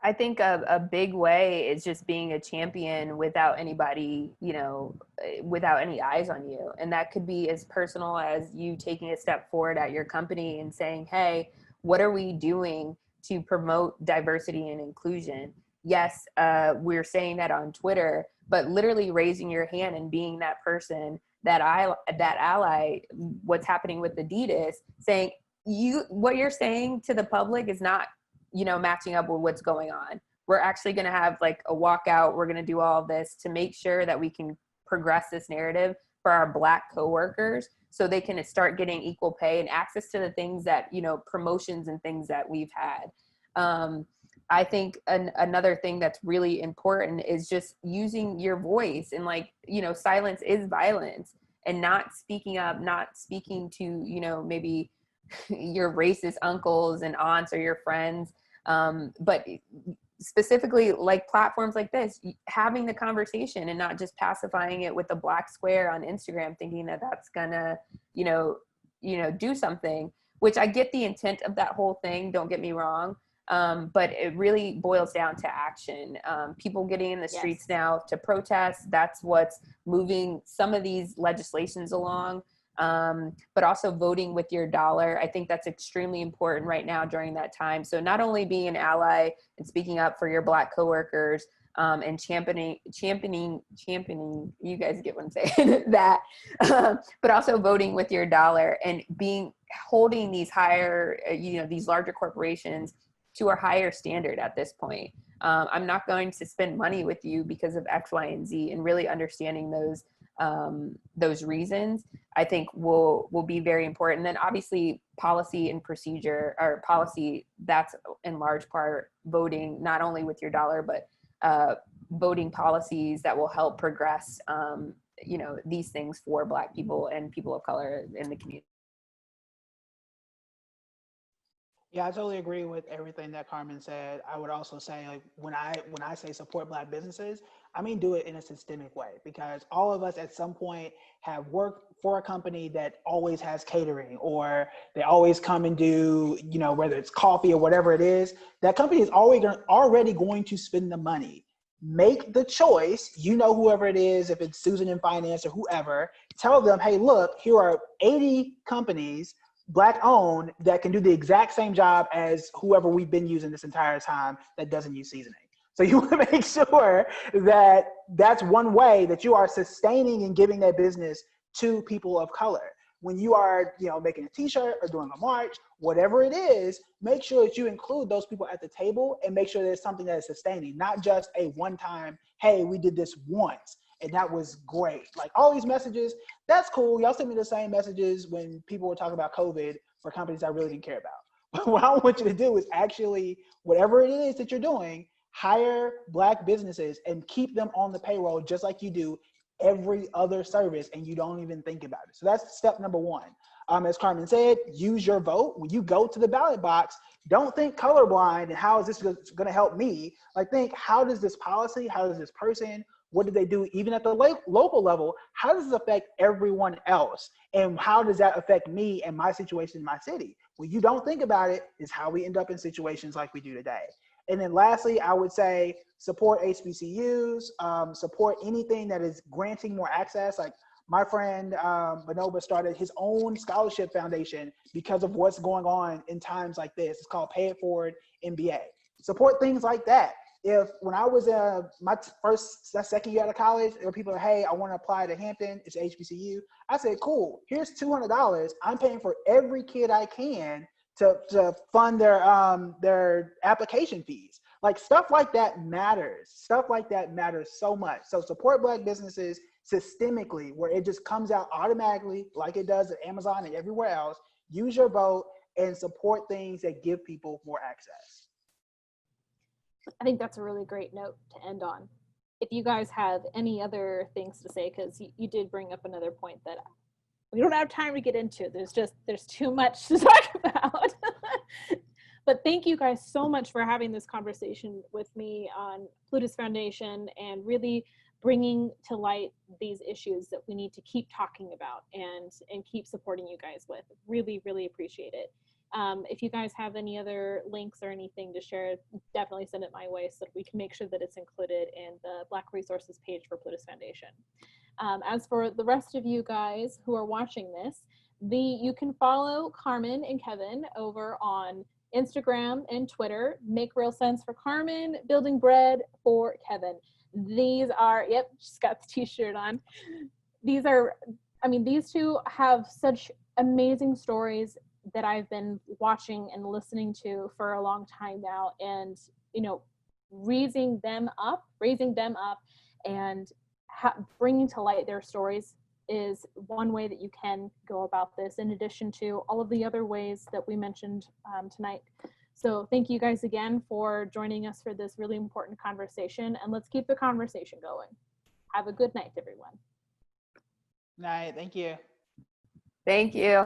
I think a big way is just being a champion without anybody, you know, without any eyes on you. And that could be as personal as you taking a step forward at your company and saying, hey, what are we doing to promote diversity and inclusion? Yes, we're saying that on Twitter, but literally raising your hand and being that person, that ally, what's happening with Adidas, saying, what you're saying to the public is not, you know, matching up with what's going on. We're actually going to have like a walkout. We're going to do all of this to make sure that we can progress this narrative for our Black coworkers so they can start getting equal pay and access to the things that, you know, promotions and things that we've had. I think another thing that's really important is just using your voice, and like, you know, silence is violence, and not speaking up, not speaking to, you know, maybe your racist uncles and aunts or your friends. But specifically like platforms like this, having the conversation and not just pacifying it with a black square on Instagram, thinking that that's gonna, you know, do something, which I get the intent of that whole thing, don't get me wrong. But it really boils down to action. People getting in the streets now to protest, that's what's moving some of these legislations along. But also voting with your dollar. I think that's extremely important right now during that time. So not only being an ally and speaking up for your Black coworkers, and championing, you guys get what I'm saying, that, but also voting with your dollar and holding these higher, you know, these larger corporations to a higher standard at this point. I'm not going to spend money with you because of X, Y, and Z, and really understanding those reasons, I think will be very important. And then obviously policy and procedure, or policy, that's in large part voting, not only with your dollar, but voting policies that will help progress, you know, these things for Black people and people of color in the community. Yeah, I totally agree with everything that Carmen said. I would also say, like, when I say support Black businesses, I mean do it in a systemic way, because all of us at some point have worked for a company that always has catering, or they always come and do, you know, whether it's coffee or whatever it is. That company is already going to spend the money. Make the choice, you know, whoever it is, if it's Susan in finance or whoever, tell them, hey, look, here are 80 companies Black owned that can do the exact same job as whoever we've been using this entire time that doesn't use seasoning. So you want to make sure that that's one way that you are sustaining and giving that business to people of color. When you are, you know, making a t-shirt or doing a march, whatever it is, make sure that you include those people at the table and make sure there's something that is sustaining, not just a one-time, hey, we did this once and that was great. Like all these messages, that's cool. Y'all sent me the same messages when people were talking about COVID for companies I really didn't care about. But what I want you to do is actually, whatever it is that you're doing, hire Black businesses and keep them on the payroll just like you do every other service and you don't even think about it. So that's step number one. As Carmen said, use your vote. When you go to the ballot box, don't think colorblind and how is this going to help me? Like think, how does this policy, how does this person, what do they do even at the local level? How does this affect everyone else? And how does that affect me and my situation in my city? When you don't think about it is how we end up in situations like we do today. And then lastly, I would say support HBCUs, support anything that is granting more access. Like my friend Bonoba started his own scholarship foundation because of what's going on in times like this. It's called Pay It Forward MBA. Support things like that. If when I was my second year out of college, there were people like, hey, I want to apply to Hampton, it's HBCU. I said, cool, here's $200. I'm paying for every kid I can to fund their application fees. Like stuff like that matters. Stuff like that matters so much. So support Black businesses systemically, where it just comes out automatically like it does at Amazon and everywhere else. Use your vote and support things that give people more access. I think that's a really great note to end on. If you guys have any other things to say, because you did bring up another point that we don't have time to get into. There's too much to talk about. But thank you guys so much for having this conversation with me on Plutus Foundation and really bringing to light these issues that we need to keep talking about and keep supporting you guys with. Really, really appreciate it. If you guys have any other links or anything to share, definitely send it my way so that we can make sure that it's included in the Black Resources page for Plutus Foundation. As for the rest of you guys who are watching this, you can follow Carmen and Kevin over on Instagram and Twitter. Make Real Sense for Carmen, Building Bread for Kevin. These are, yep, she's got the t-shirt on. These are, I mean, these two have such amazing stories that I've been watching and listening to for a long time now. And, you know, raising them up and bringing to light their stories is one way that you can go about this, in addition to all of the other ways that we mentioned tonight. So thank you guys again for joining us for this really important conversation, and let's keep the conversation going. Have a good night, everyone. Night, thank you. Thank you.